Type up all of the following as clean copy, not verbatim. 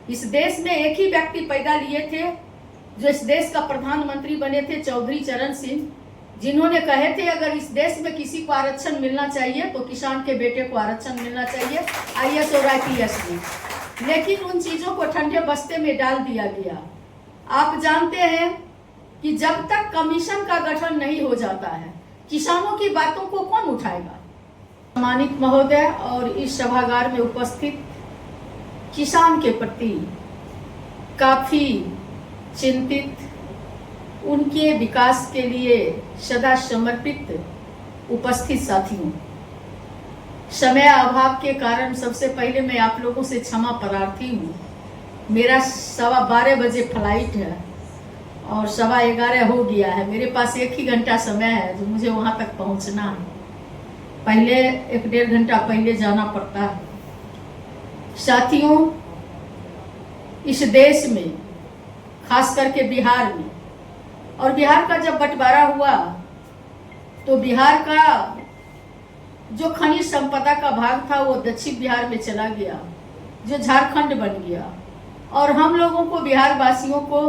इस देश में एक ही व्यक्ति पैदा लिए थे जो इस देश का प्रधानमंत्री बने थे, चौधरी चरण सिंह, जिन्होंने कहे थे अगर इस देश में किसी को आरक्षण मिलना चाहिए तो किसान के बेटे को आरक्षण मिलना चाहिए आईएएस और आईपीएस में। लेकिन उन चीजों को ठंडे बस्ते में डाल दिया गया। आप जानते हैं कि जब तक कमीशन का गठन नहीं हो जाता है किसानों की बातों को कौन उठाएगा। सम्मानित महोदय और इस सभागार में उपस्थित किसान के प्रति काफी चिंतित, उनके विकास के लिए सदा समर्पित उपस्थित साथियों, समय अभाव के कारण सबसे पहले मैं आप लोगों से क्षमा प्रार्थी हूँ। मेरा 12:15 बजे फ्लाइट है और 11:15 हो गया है। मेरे पास 1 ही घंटा समय है जो मुझे वहाँ तक पहुँचना है। पहले 1-1.5 घंटा पहले जाना पड़ता है। साथियों, इस देश में खास करके बिहार में, और बिहार का जब बंटवारा हुआ तो बिहार का जो खनिज संपदा का भाग था वो दक्षिण बिहार में चला गया, जो झारखंड बन गया, और हम लोगों को बिहार वासियों को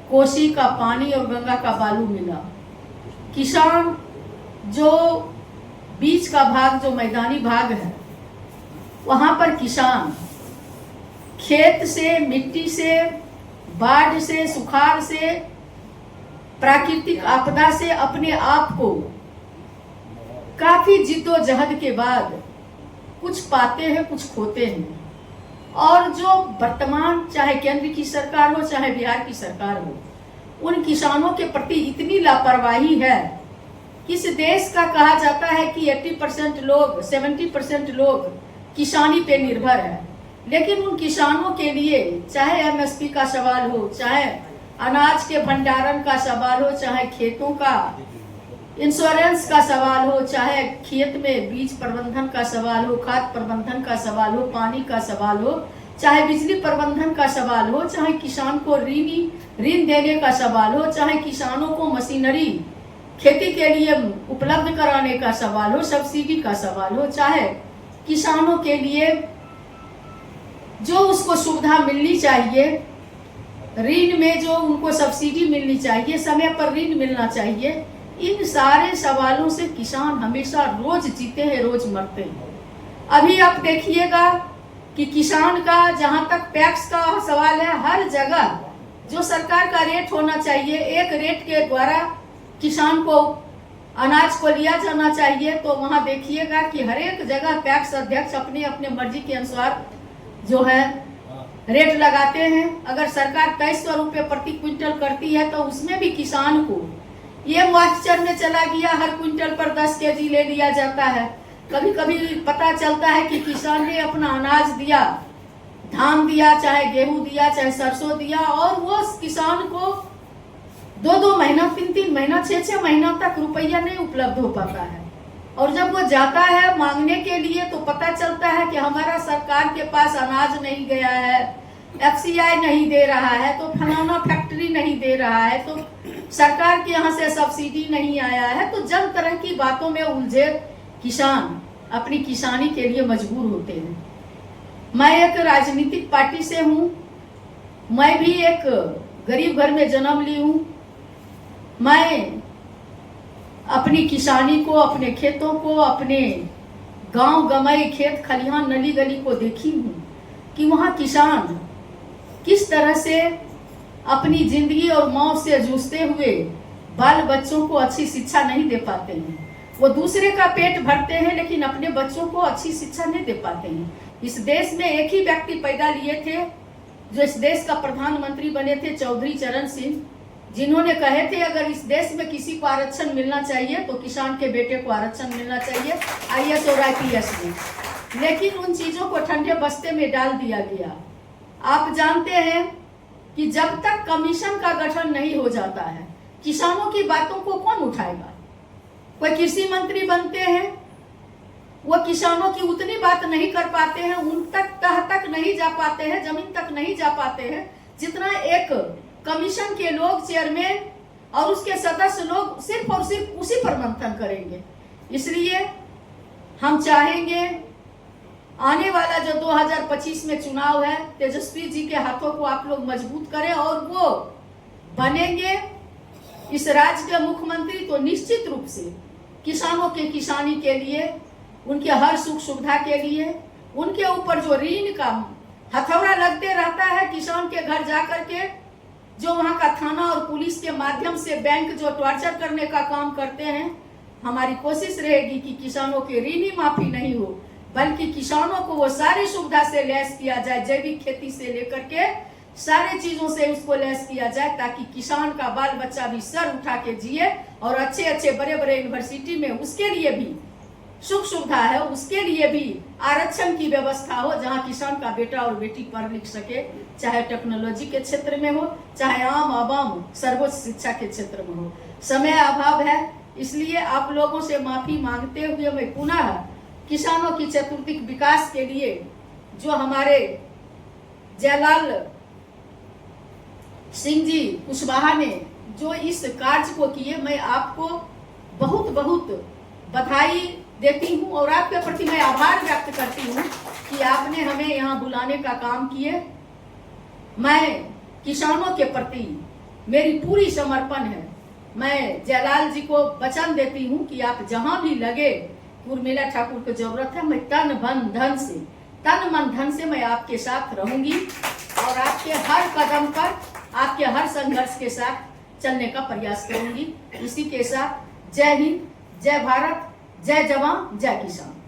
कोसी का पानी और गंगा का बालू मिला। किसान जो बीच का भाग, जो मैदानी भाग है, वहां पर किसान खेत से, मिट्टी से, बाढ़ से, सुखाड़ से, प्राकृतिक आपदा से अपने आप को काफी जिद्दोजहद के बाद कुछ पाते हैं, कुछ खोते हैं। और जो वर्तमान चाहे केंद्र की सरकार हो चाहे बिहार की सरकार हो, उन किसानों के प्रति इतनी लापरवाही है। इस देश का कहा जाता है कि 80% लोग, 70% लोग किसानी पे निर्भर है, लेकिन उन किसानों के लिए चाहे एमएसपी का सवाल हो, चाहे अनाज के भंडारण का सवाल हो, चाहे खेतों का इंश्योरेंस का सवाल हो, चाहे खेत में बीज प्रबंधन का सवाल हो, खाद प्रबंधन का सवाल हो, पानी का सवाल हो, चाहे बिजली प्रबंधन का सवाल हो, चाहे किसान को ऋण देने का सवाल हो, चाहे किसानों को मशीनरी खेती के लिए उपलब्ध कराने का सवाल हो, सब्सिडी का सवाल हो, चाहे किसानों के लिए जो उसको सुविधा मिलनी चाहिए, ऋण में जो उनको सब्सिडी मिलनी चाहिए, समय पर ऋण मिलना चाहिए, इन सारे सवालों से किसान हमेशा रोज जीते हैं, रोज मरते हैं। अभी आप देखिएगा कि किसान का जहां तक टैक्स का सवाल है, हर जगह जो सरकार का रेट होना चाहिए, एक रेट के द्वारा किसान को अनाज को लिया जाना चाहिए, तो वहां देखिएगा कि हर एक जगह टैक्स अध्यक्ष अपने अपने मर्जी के अनुसार जो है रेट लगाते हैं। अगर सरकार 2300 रुपये प्रति क्विंटल करती है तो उसमें भी किसान को ये मॉइस्चर में चला गया, हर क्विंटल पर 10 केजी ले लिया जाता है। कभी कभी पता चलता है कि किसान ने अपना अनाज दिया, धान दिया, चाहे गेहूं दिया, चाहे सरसों दिया, और वो किसान को 2-2 महीना, 3-3 महीना, 6-6 महीना तक रुपया नहीं उपलब्ध हो पाता है। और जब वो जाता है मांगने के लिए तो पता चलता है कि हमारा सरकार के पास अनाज नहीं गया है, एफसीआई नहीं दे रहा है, तो फलाना फैक्ट्री नहीं दे रहा है, तो सरकार के यहाँ से सब्सिडी नहीं आया है। तो जब तरह की बातों में उलझे किसान अपनी किसानी के लिए मजबूर होते हैं। मैं एक राजनीतिक पार्टी से हूँ, मैं भी एक गरीब घर में जन्म ली हूँ। मैं अपनी किसानी को, अपने खेतों को, अपने गांव गमई, खेत खलिहान, नली गली को देखी हूँ कि वहाँ किसान किस तरह से अपनी जिंदगी और मौत से जूझते हुए बाल बच्चों को अच्छी शिक्षा नहीं दे पाते हैं। वो दूसरे का पेट भरते हैं लेकिन अपने बच्चों को अच्छी शिक्षा नहीं दे पाते हैं। इस देश में एक ही व्यक्ति पैदा लिए थे जो इस देश का प्रधानमंत्री बने थे, चौधरी चरण सिंह, जिन्होंने कहे थे अगर इस देश में किसी को आरक्षण मिलना चाहिए तो किसान के बेटे को आरक्षण मिलना चाहिए आईएएस और आईपीएस में। लेकिन उन चीजों को ठंडे बस्ते में डाल दिया गया। आप जानते हैं कि जब तक कमीशन का गठन नहीं हो जाता है किसानों की बातों को कौन उठाएगा। कोई कृषि मंत्री बनते हैं, वो किसानों की उतनी बात नहीं कर पाते हैं, उन तह तक नहीं जा पाते हैं, जमीन तक नहीं जा पाते हैं जितना एक कमीशन के लोग, चेयरमैन और उसके सदस्य लोग सिर्फ और सिर्फ उसी पर मंथन करेंगे। इसलिए हम चाहेंगे आने वाला जो 2025 में चुनाव है, तेजस्वी जी के हाथों को आप लोग मजबूत करें और वो बनेंगे इस राज्य के मुख्यमंत्री, तो निश्चित रूप से किसानों के किसानी के लिए, उनके हर सुख सुविधा के लिए, उनके ऊपर जो ऋण का हथौड़ा लगते रहता है, किसान के घर जाकर के जो वहां का थाना और पुलिस के माध्यम से बैंक जो टॉर्चर करने का काम करते हैं, हमारी कोशिश रहेगी कि किसानों की ऋण माफी नहीं हो, बल्कि किसानों को वो सारी सुविधा से लैस किया जाए, जैविक खेती से लेकर के सारे चीजों से उसको लैस किया जाए, ताकि किसान का बाल बच्चा भी सर उठा के जिए और अच्छे अच्छे बड़े बड़े यूनिवर्सिटी में उसके लिए भी सुख सुविधा है, उसके लिए भी आरक्षण की व्यवस्था हो, जहां किसान का बेटा और बेटी पढ़ लिख सके, चाहे टेक्नोलॉजी के क्षेत्र में हो, चाहे आम आवाम सर्वोच्च शिक्षा के क्षेत्र में हो। समय अभाव है, इसलिए आप लोगों से माफी मांगते हुए मैं पुनः किसानों की चतुर्दिक विकास के लिए जो हमारे जयलाल सिंह जी कुशवाहा ने जो इस कार्य को किए, मैं आपको बहुत बहुत बधाई देती हूँ और आपके प्रति मैं आभार व्यक्त करती हूँ कि आपने हमें यहाँ बुलाने का काम किए। मैं किसानों के प्रति मेरी पूरी समर्पण है। मैं जयलाल जी को वचन देती हूँ कि आप जहाँ भी लगे, उर्मिला ठाकुर को जरूरत है, मैं तन मन धन से मैं आपके साथ रहूंगी और आपके हर कदम पर, आपके हर संघर्ष के साथ चलने का प्रयास करूंगी। इसी के साथ जय हिंद, जय भारत, जय जवान, जय किसान।